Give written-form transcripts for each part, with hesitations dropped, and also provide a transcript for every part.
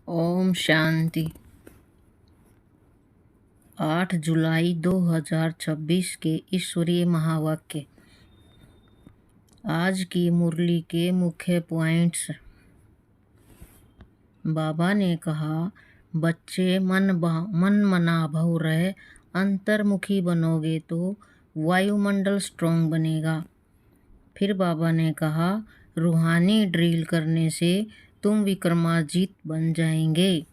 ओम शांति। 8 जुलाई 2026 के ईश्वरीय महावाक्य। आज की मुरली के मुख्य पॉइंट्स। बाबा ने कहा, बच्चे मन मना भव रहे अंतर्मुखी बनोगे तो वायुमंडल स्ट्रॉन्ग बनेगा। फिर बाबा ने कहा, रूहानी ड्रिल करने से तुम विक्रमाजीत बन जाएंगे।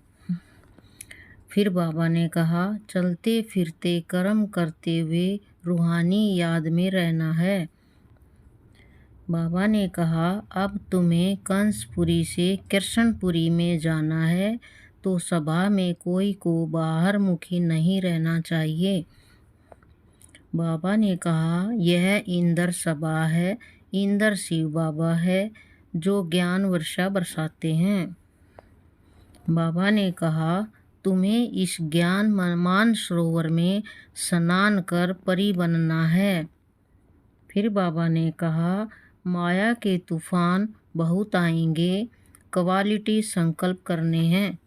फिर बाबा ने कहा, चलते फिरते कर्म करते हुए रूहानी याद में रहना है। बाबा ने कहा, अब तुम्हें कंसपुरी से कृष्णपुरी में जाना है तो सभा में कोई को बाहर मुखी नहीं रहना चाहिए। बाबा ने कहा, यह इंद्र सभा है, इंद्र शिव बाबा है जो ज्ञान वर्षा बरसाते हैं। बाबा ने कहा, तुम्हें इस ज्ञान मान सरोवर में स्नान कर परी बनना है। फिर बाबा ने कहा, माया के तूफान बहुत आएंगे, क्वालिटी संकल्प करने हैं।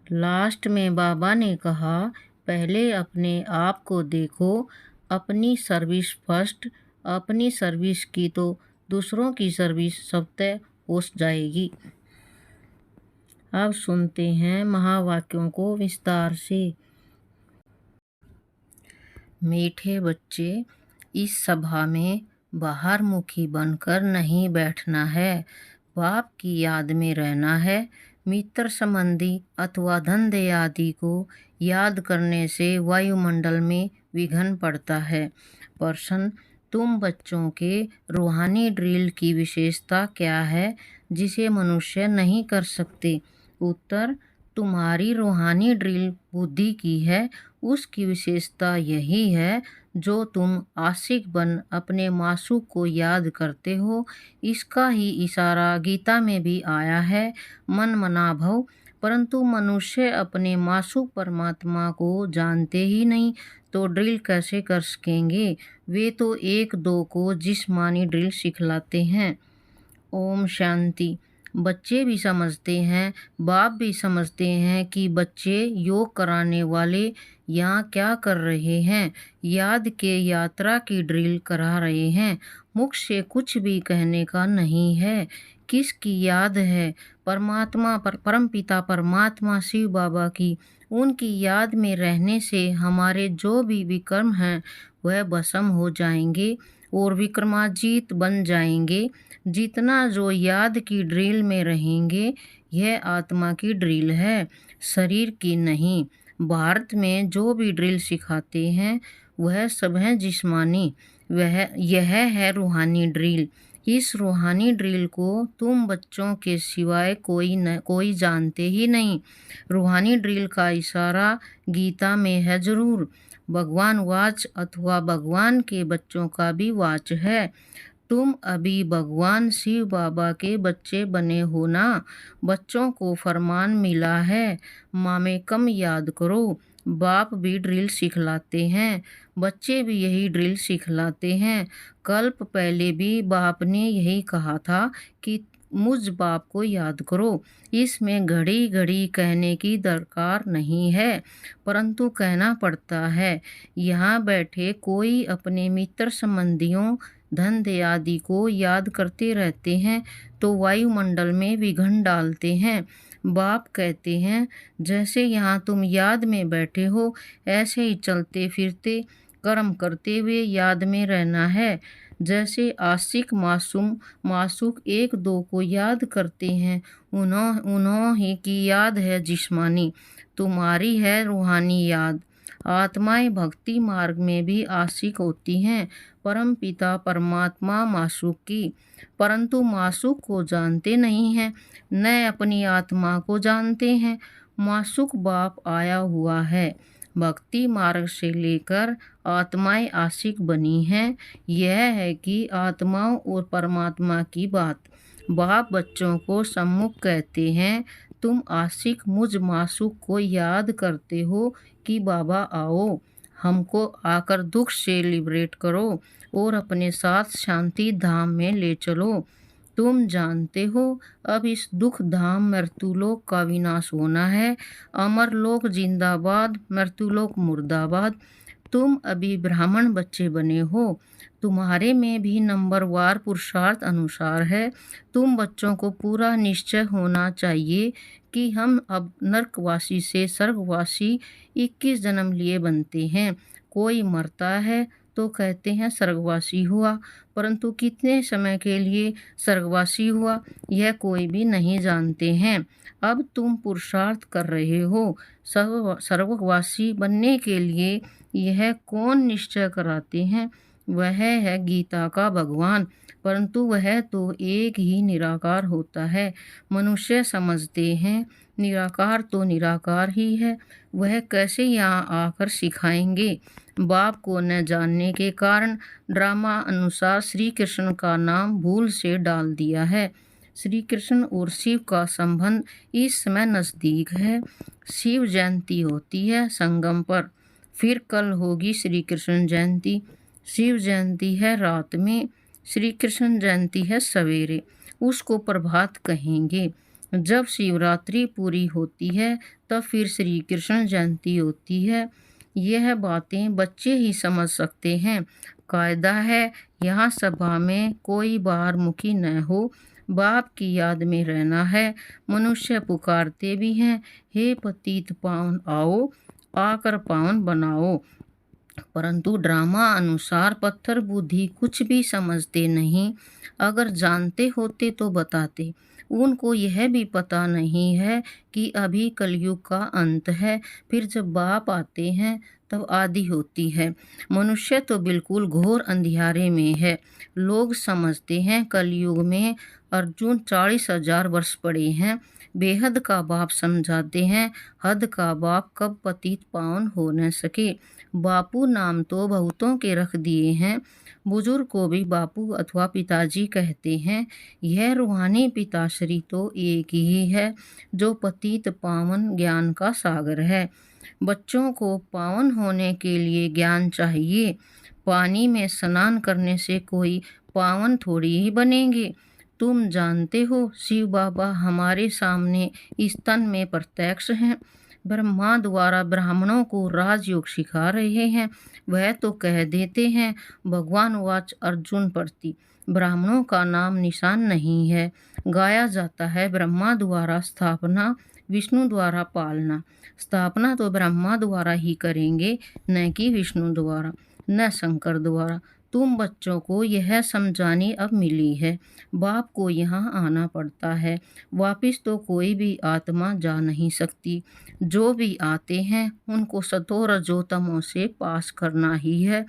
लास्ट में बाबा ने कहा, पहले अपने आप को देखो, अपनी सर्विस फर्स्ट, अपनी सर्विस की तो दूसरों की सर्विस सबतः हो जाएगी। अब सुनते हैं महावाक्यों को विस्तार से। मीठे बच्चे, इस सभा में बाहर मुखी बनकर नहीं बैठना है, बाप की याद में रहना है। मित्र संबंधी अथवा धंधे आदि को याद करने से वायुमंडल में विघ्न पड़ता है। प्रश्न, तुम बच्चों के रूहानी ड्रिल की विशेषता क्या है जिसे मनुष्य नहीं कर सकते? उत्तर, तुम्हारी रूहानी ड्रिल बुद्धि की है। उसकी विशेषता यही है जो तुम आशिक बन अपने मासूक को याद करते हो। इसका ही इशारा गीता में भी आया है, मन मना भव। परंतु मनुष्य अपने मासूक परमात्मा को जानते ही नहीं तो ड्रिल कैसे कर सकेंगे? वे तो एक दो को जिस्मानी ड्रिल सिखलाते हैं। ओम शांति। बच्चे भी समझते हैं, बाप भी समझते हैं कि बच्चे योग कराने वाले यहाँ क्या कर रहे हैं, याद के यात्रा की ड्रिल करा रहे हैं। मुख से कुछ भी कहने का नहीं है। किसकी याद है? परमात्मा परमपिता परमात्मा शिव बाबा की। उनकी याद में रहने से हमारे जो भी विकर्म हैं वह भस्म हो जाएंगे और विक्रमाजीत बन जाएंगे। जितना जो याद की ड्रिल में रहेंगे, यह आत्मा की ड्रिल है, शरीर की नहीं। भारत में जो भी ड्रिल सिखाते हैं वह सब है जिस्मानी, यह है रूहानी ड्रिल। इस रूहानी ड्रिल को तुम बच्चों के सिवाय कोई जानते ही नहीं। रूहानी ड्रिल का इशारा गीता में है जरूर। भगवान वाच अथवा भगवान के बच्चों का भी वाच है। तुम अभी भगवान शिव बाबा के बच्चे बने हो ना। बच्चों को फरमान मिला है, माँ में कम याद करो। बाप भी ड्रिल सिखलाते हैं, बच्चे भी यही ड्रिल सिखलाते हैं। कल्प पहले भी बाप ने यही कहा था कि मुझ बाप को याद करो। इसमें घड़ी घड़ी कहने की दरकार नहीं है, परंतु कहना पड़ता है। यहाँ बैठे कोई अपने मित्र संबंधियों धंधे आदि को याद करते रहते हैं तो वायुमंडल में विघ्न डालते हैं। बाप कहते हैं, जैसे यहाँ तुम याद में बैठे हो ऐसे ही चलते फिरते कर्म करते हुए याद में रहना है। जैसे आशिक मासूक एक दो को याद करते हैं, उन्हों ही की याद है जिस्मानी, तुम्हारी है रूहानी याद। आत्माएं भक्ति मार्ग में भी आशिक होती हैं परम पिता परमात्मा मासूक की, परंतु मासूक को जानते नहीं हैं, न अपनी आत्मा को जानते हैं। मासूक बाप आया हुआ है। भक्ति मार्ग से लेकर आत्माएं आशिक बनी हैं। यह है कि आत्माओं और परमात्मा की बात। बाप बच्चों को सम्मुख कहते हैं, तुम आशिक मुझ मासूक को याद करते हो कि बाबा आओ, हमको आकर दुख से लिबरेट करो और अपने साथ शांति धाम में ले चलो। तुम जानते हो अब इस दुख धाम मृत्युलोक का विनाश होना है। अमरलोक जिंदाबाद, मृत्युलोक मुर्दाबाद। तुम अभी ब्राह्मण बच्चे बने हो, तुम्हारे में भी नंबरवार पुरुषार्थ अनुसार है। तुम बच्चों को पूरा निश्चय होना चाहिए कि हम अब नरकवासी से स्वर्गवासी 21 जन्म लिए बनते हैं। कोई मरता है तो कहते हैं स्वर्गवासी हुआ, परंतु कितने समय के लिए स्वर्गवासी हुआ यह कोई भी नहीं जानते हैं। अब तुम पुरुषार्थ कर रहे हो स्वर्गवासी बनने के लिए। यह कौन निश्चय कराते हैं? वह है गीता का भगवान, परंतु वह तो एक ही निराकार होता है। मनुष्य समझते हैं निराकार तो निराकार ही है, वह कैसे यहाँ आकर सिखाएंगे। बाप को न जानने के कारण ड्रामा अनुसार श्री कृष्ण का नाम भूल से डाल दिया है। श्री कृष्ण और शिव का संबंध इस समय नज़दीक है। शिव जयंती होती है संगम पर, फिर कल होगी श्री कृष्ण जयंती। शिव जयंती है रात में, श्री कृष्ण जयंती है सवेरे, उसको प्रभात कहेंगे। जब शिवरात्रि पूरी होती है तब फिर श्री कृष्ण जयंती होती है। यह बातें बच्चे ही समझ सकते हैं। कायदा है यहाँ सभा में कोई बाहर मुखी न हो, बाप की याद में रहना है। मनुष्य पुकारते भी हैं, हे पतित पावन आओ, आकर पावन बनाओ, परंतु ड्रामा अनुसार पत्थर बुद्धि कुछ भी समझते नहीं। अगर जानते होते तो बताते। उनको यह भी पता नहीं है कि अभी कलयुग का अंत है, फिर जब बाप आते हैं तब आदि होती है। मनुष्य तो बिल्कुल घोर अंधियारे में है। लोग समझते हैं कलयुग में अर्जुन 40,000 वर्ष पड़े हैं। बेहद का बाप समझाते हैं हद का बाप कब पतित पावन हो न सके। बापू नाम तो बहुतों के रख दिए हैं, बुजुर्ग को भी बापू अथवा पिताजी कहते हैं। यह रूहानी पिताश्री तो एक ही है जो पतित पावन ज्ञान का सागर है। बच्चों को पावन होने के लिए ज्ञान चाहिए। पानी में स्नान करने से कोई पावन थोड़ी ही बनेंगे। तुम जानते हो शिव बाबा हमारे सामने इस तन में प्रत्यक्ष हैं। ब्रह्मा द्वारा ब्राह्मणों को राजयोग सिखा रहे हैं। वह तो कह देते हैं भगवान वाच अर्जुन प्रति, ब्राह्मणों का नाम निशान नहीं है। गाया जाता है ब्रह्मा द्वारा स्थापना, विष्णु द्वारा पालना। स्थापना तो ब्रह्मा द्वारा ही करेंगे, न कि विष्णु द्वारा, न शंकर द्वारा। तुम बच्चों को यह समझानी अब मिली है। बाप को यहाँ आना पड़ता है, वापिस तो कोई भी आत्मा जा नहीं सकती। जो भी आते हैं उनको सतो रजो तमो से पास करना ही है।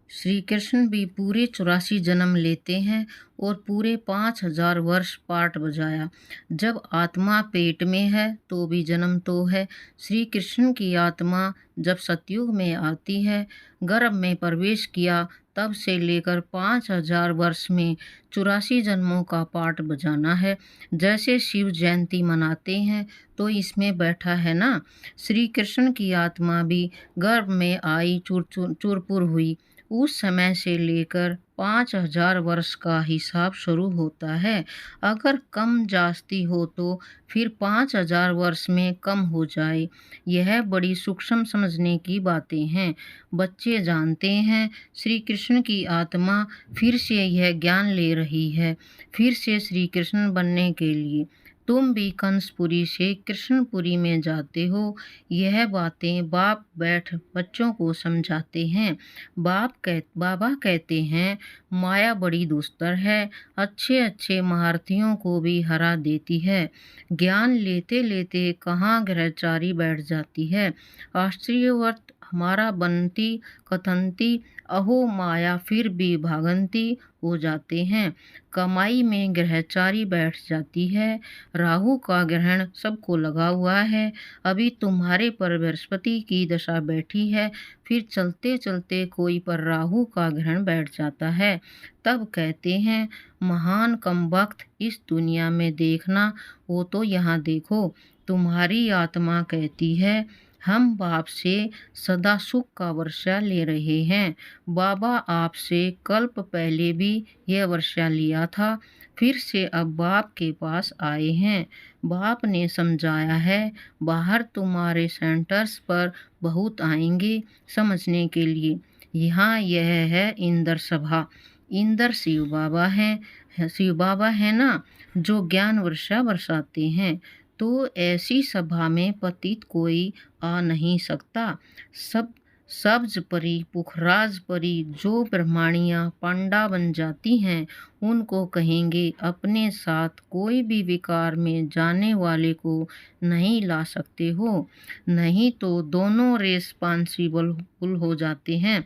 श्री कृष्ण भी पूरे 84 जन्म लेते हैं और पूरे 5,000 वर्ष पाठ बजाया। जब आत्मा पेट में है तो भी जन्म तो है। श्री कृष्ण की आत्मा जब सतयुग में आती है, गर्भ में प्रवेश किया, तब से लेकर 5,000 वर्ष में 84 जन्मों का पाठ बजाना है। जैसे शिव जयंती मनाते हैं तो इसमें बैठा है ना। श्री कृष्ण की आत्मा भी गर्भ में आई, चूरपुर हुई, उस समय से लेकर 5,000 वर्ष का हिसाब शुरू होता है। अगर कम जास्ती हो तो फिर 5,000 वर्ष में कम हो जाए। यह बड़ी सूक्ष्म समझने की बातें हैं। बच्चे जानते हैं श्री कृष्ण की आत्मा फिर से यह ज्ञान ले रही है, फिर से श्री कृष्ण बनने के लिए। तुम भी कंसपुरी से कृष्णपुरी में जाते हो। यह बातें बाप बैठ बच्चों को समझाते हैं। बाबा कहते हैं माया बड़ी दुस्तर है, अच्छे अच्छे महारथियों को भी हरा देती है। ज्ञान लेते लेते कहाँ ग्रहचारी बैठ जाती है। आश्चर्यवत हमारा बनती कथनती अहो माया फिर भी भागंती हो जाते हैं। कमाई में ग्रहचारी बैठ जाती है। राहु का ग्रहण सबको लगा हुआ है। अभी तुम्हारे पर बृहस्पति की दशा बैठी है, फिर चलते चलते कोई पर राहु का ग्रहण बैठ जाता है। तब कहते हैं महान कमबख्त इस दुनिया में देखना, वो तो यहाँ देखो। तुम्हारी आत्मा कहती है हम बाप से सदा सुख का वर्षा ले रहे हैं। बाबा आपसे कल्प पहले भी यह वर्षा लिया था, फिर से अब बाप के पास आए हैं। बाप ने समझाया है, बाहर तुम्हारे सेंटर्स पर बहुत आएंगे समझने के लिए। यहाँ यह है इंद्र सभा। इंद्र शिव बाबा हैं, शिव बाबा है ना, जो ज्ञान वर्षा बरसाते हैं। तो ऐसी सभा में पतित कोई आ नहीं सकता। सब सब्ज परी, पुखराज परी, जो ब्रह्माणियाँ पांडा बन जाती हैं, उनको कहेंगे अपने साथ कोई भी विकार में जाने वाले को नहीं ला सकते हो, नहीं तो दोनों रेस्पॉन्सिबल हो जाते हैं।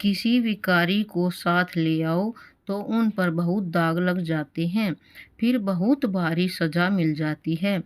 किसी विकारी को साथ ले आओ तो उन पर बहुत दाग लग जाते हैं, फिर बहुत भारी सजा मिल जाती है।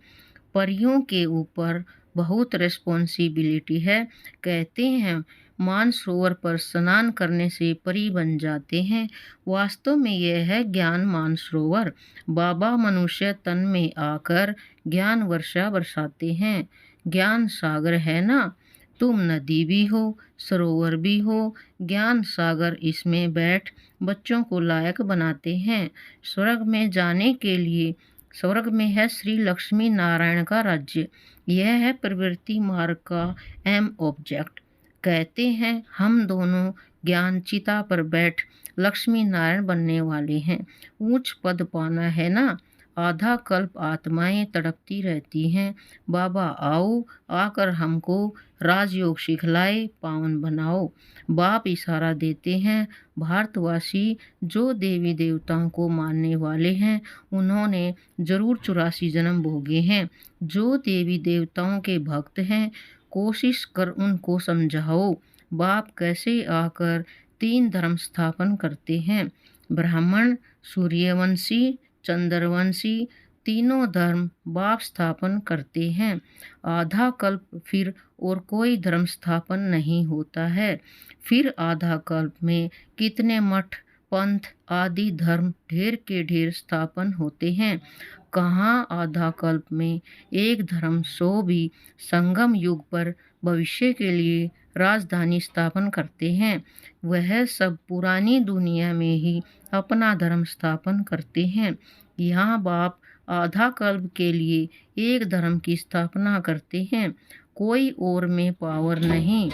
परियों के ऊपर बहुत रिस्पॉन्सिबिलिटी है। कहते हैं मानसरोवर पर स्नान करने से परी बन जाते हैं। वास्तव में यह है ज्ञान मानसरोवर। बाबा मनुष्य तन में आकर ज्ञान वर्षा बरसाते हैं। ज्ञान सागर है ना, तुम नदी भी हो, सरोवर भी हो। ज्ञान सागर इसमें बैठ बच्चों को लायक बनाते हैं। स्वर्ग में जाने के लिए स्वर्ग में है श्री लक्ष्मी नारायण का राज्य। यह है प्रवृत्ति मार्ग का एम ऑब्जेक्ट। कहते हैं हम दोनों ज्ञान चिता पर बैठ लक्ष्मी नारायण बनने वाले हैं। ऊंच पद पाना है ना। आधा कल्प आत्माएं तड़पती रहती हैं, बाबा आओ, आकर हमको राजयोग सिखलाए, पावन बनाओ। बाप इशारा देते हैं, भारतवासी जो देवी देवताओं को मानने वाले हैं, उन्होंने जरूर 84 जन्म भोगे हैं। जो देवी देवताओं के भक्त हैं, कोशिश कर उनको समझाओ बाप कैसे आकर 3 धर्म स्थापन करते हैं। ब्राह्मण, सूर्यवंशी, चंद्रवंशी, तीनों धर्म बाप स्थापन करते हैं। आधा कल्प फिर और कोई धर्म स्थापन नहीं होता है। फिर आधा कल्प में कितने मठ, पंथ आदि धर्म ढेर के ढेर स्थापन होते हैं। कहाँ आधा कल्प में एक धर्म 100 भी संगम युग पर भविष्य के लिए राजधानी स्थापन करते हैं। वह सब पुरानी दुनिया में ही अपना धर्म स्थापन करते हैं। यहाँ बाप आधा कल्प के लिए एक धर्म की स्थापना करते हैं, कोई और में पावर नहीं।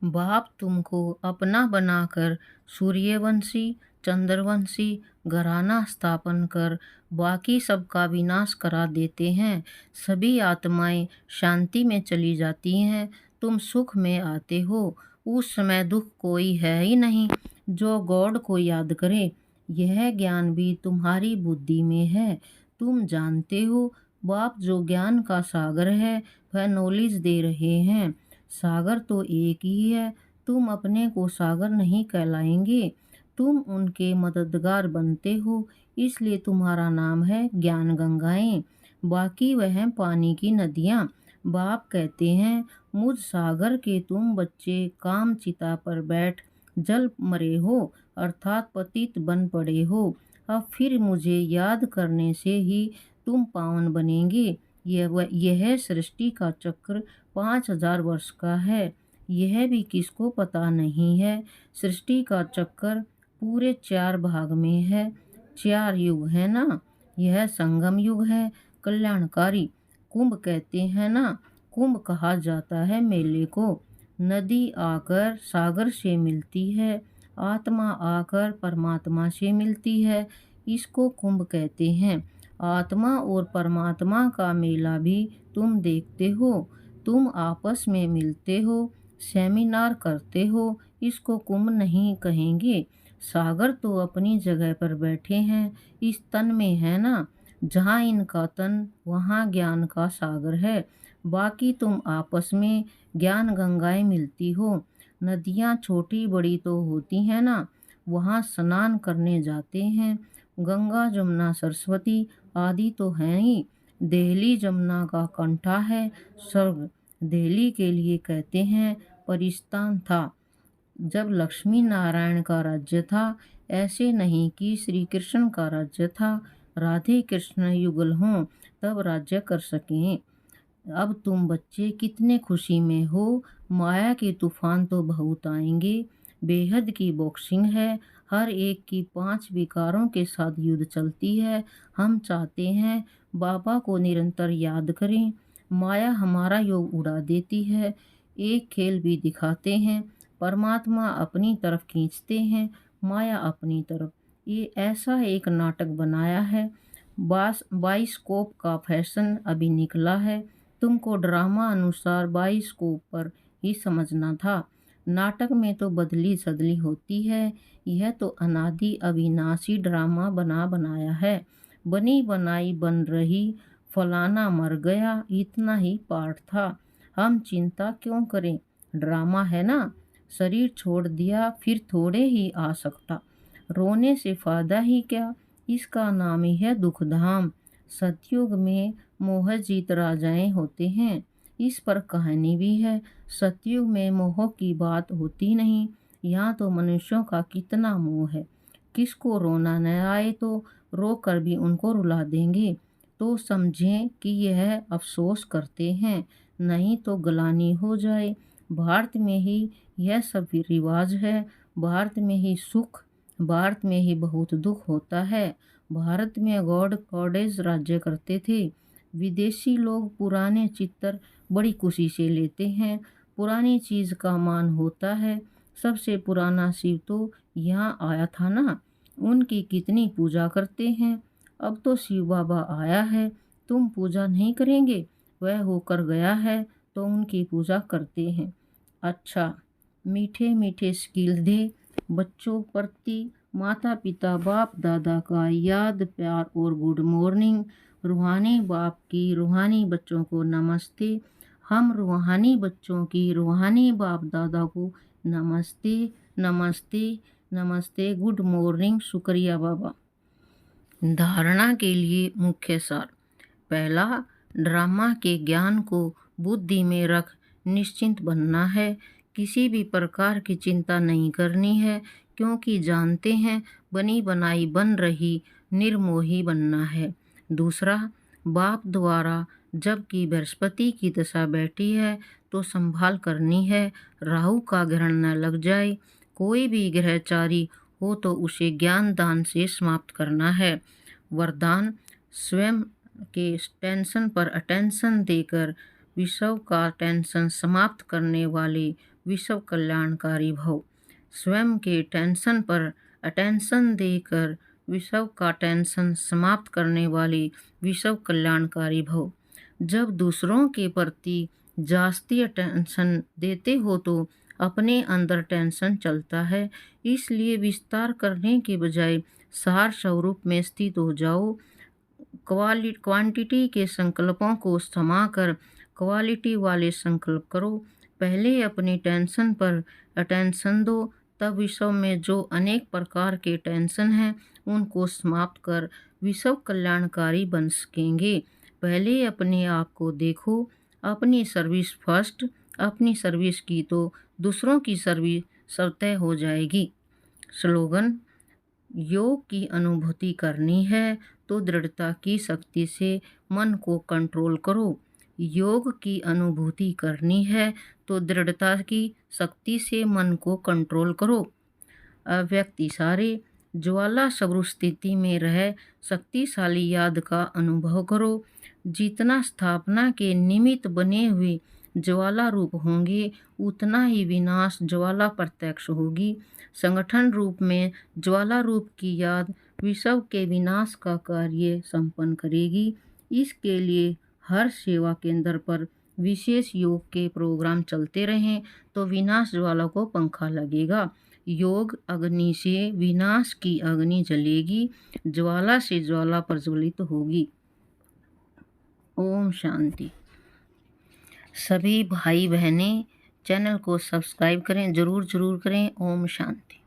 बाप तुमको अपना बनाकर सूर्यवंशी, चंद्रवंशी घराना स्थापन कर बाकी सबका विनाश करा देते हैं। सभी आत्माएं शांति में चली जाती हैं, तुम सुख में आते हो। उस समय दुख कोई है ही नहीं जो गॉड को याद करे। यह ज्ञान भी तुम्हारी बुद्धि में है, तुम जानते हो। बाप जो ज्ञान का सागर है वह नॉलेज दे रहे हैं। सागर तो एक ही है, तुम अपने को सागर नहीं कहलाएंगे, तुम उनके मददगार बनते हो, इसलिए तुम्हारा नाम है ज्ञान गंगाएं। बाकी वह पानी की नदियाँ। बाप कहते हैं मुझ सागर के तुम बच्चे काम चिता पर बैठ जल मरे हो, अर्थात पतित बन पड़े हो। अब फिर मुझे याद करने से ही तुम पावन बनेंगे। यह सृष्टि का चक्र 5000 वर्ष का है, यह भी किसको पता नहीं है। सृष्टि का चक्कर पूरे 4 भाग में है। 4 युग है ना। यह संगम युग है, कल्याणकारी। कुंभ कहते हैं ना, कुंभ कहा जाता है मेले को। नदी आकर सागर से मिलती है, आत्मा आकर परमात्मा से मिलती है, इसको कुंभ कहते हैं। आत्मा और परमात्मा का मेला भी तुम देखते हो, तुम आपस में मिलते हो, सेमिनार करते हो, इसको कुंभ नहीं कहेंगे। सागर तो अपनी जगह पर बैठे हैं, इस तन में है ना। जहाँ इनका तन वहाँ ज्ञान का सागर है। बाकी तुम आपस में ज्ञान गंगाएं मिलती हो। नदियाँ छोटी बड़ी तो होती हैं ना, वहाँ स्नान करने जाते हैं। गंगा जमुना सरस्वती आदि तो हैं ही। दिल्ली जमुना का कंठा है। स्वर्ग दिल्ली के लिए कहते हैं परिस्तान था। जब लक्ष्मी नारायण का राज्य था, ऐसे नहीं कि श्री कृष्ण का राज्य था। राधे कृष्ण युगल हों तब राज्य कर सकें। अब तुम बच्चे कितने खुशी में हो। माया के तूफान तो बहुत आएंगे, बेहद की बॉक्सिंग है। हर एक की 5 विकारों के साथ युद्ध चलती है। हम चाहते हैं बाबा को निरंतर याद करें। माया हमारा योग उड़ा देती है। एक खेल भी दिखाते हैं, परमात्मा अपनी तरफ खींचते हैं, माया अपनी तरफ। ये ऐसा एक नाटक बनाया है। बाइस्कोप का फैशन अभी निकला है। तुमको ड्रामा अनुसार बाइस्कोप पर ही समझना था। नाटक में तो बदली सदली होती है। यह तो अनादि अविनाशी ड्रामा बना बनाया है। बनी बनाई बन रही, फलाना मर गया, इतना ही पार्ट था। हम चिंता क्यों करें, ड्रामा है ना। शरीर छोड़ दिया फिर थोड़े ही आ सकता। रोने से फायदा ही क्या, इसका नाम ही है दुख धाम। सतयुग में मोहजीत राजाएं होते हैं, इस पर कहानी भी है। सतयुग में मोह की बात होती नहीं। यहाँ तो मनुष्यों का कितना मोह है। किसको रोना न आए तो रो कर भी उनको रुला देंगे, तो समझें कि यह अफसोस करते हैं, नहीं तो गलानी हो जाए। भारत में ही यह सब रिवाज है। भारत में ही सुख, भारत में ही बहुत दुख होता है। भारत में गॉड गॉडेज राज्य करते थे। विदेशी लोग पुराने चित्र बड़ी खुशी से लेते हैं। पुरानी चीज़ का मान होता है। सबसे पुराना शिव तो यहाँ आया था ना, उनकी कितनी पूजा करते हैं। अब तो शिव बाबा आया है, तुम पूजा नहीं करेंगे। वह होकर गया है तो उनकी पूजा करते हैं। अच्छा, मीठे मीठे स्किल दे बच्चों प्रति माता पिता बाप दादा का याद प्यार और गुड मॉर्निंग। रूहानी बाप की रूहानी बच्चों को नमस्ते। हम रूहानी बच्चों की रूहानी बाप दादा को नमस्ते नमस्ते नमस्ते। Good morning. शुक्रिया बाबा। धारणा के लिए मुख्य सार। पहला, ड्रामा के ज्ञान को बुद्धि में रख निश्चिंत बनना है। किसी भी प्रकार की चिंता नहीं करनी है, क्योंकि जानते हैं बनी बनाई बन रही निर्मोही बनना है। दूसरा, बाप द्वारा जबकि बृहस्पति की दशा बैठी है तो संभाल करनी है, राहु का ग्रहण न लग जाए। कोई भी ग्रहचारी हो तो उसे ज्ञान दान से समाप्त करना है। वरदान, स्वयं के टेंशन पर अटेंशन देकर विश्व का टेंशन समाप्त करने वाले विश्व कल्याणकारी भव। स्वयं के टेंशन पर अटेंशन देकर विश्व का टेंशन समाप्त करने वाले विश्व कल्याणकारी भव। जब दूसरों के प्रति जास्ती अटेंशन देते हो तो अपने अंदर टेंशन चलता है। इसलिए विस्तार करने के बजाय सार स्वरूप में स्थित हो जाओ। क्वांटिटी के संकल्पों को समाकर क्वालिटी वाले संकल्प करो। पहले अपनी टेंशन पर अटेंशन दो, तब विश्व में जो अनेक प्रकार के टेंशन हैं उनको समाप्त कर विश्व कल्याणकारी बन सकेंगे। पहले अपने आप को देखो। अपनी सर्विस फर्स्ट। अपनी सर्विस की तो दूसरों की सर्विस स्वतः हो जाएगी। स्लोगन, योग की अनुभूति करनी है तो दृढ़ता की शक्ति से मन को कंट्रोल करो। योग की अनुभूति करनी है तो दृढ़ता की शक्ति से मन को कंट्रोल करो। अव्यक्त इशारे, ज्वाला स्वरूप स्थिति में रह शक्तिशाली याद का अनुभव करो। जितना स्थापना के निमित्त बने हुए ज्वाला रूप होंगे, उतना ही विनाश ज्वाला प्रत्यक्ष होगी। संगठन रूप में ज्वाला रूप की याद विश्व के विनाश का कार्य संपन्न करेगी। इसके लिए हर सेवा केंद्र पर विशेष योग के प्रोग्राम चलते रहें तो विनाश ज्वाला को पंखा लगेगा। योग अग्नि से विनाश की अग्नि जलेगी, ज्वाला से ज्वाला प्रज्वलित होगी। ओम शांति। सभी भाई बहनें चैनल को सब्सक्राइब करें, ज़रूर करें। ओम शांति।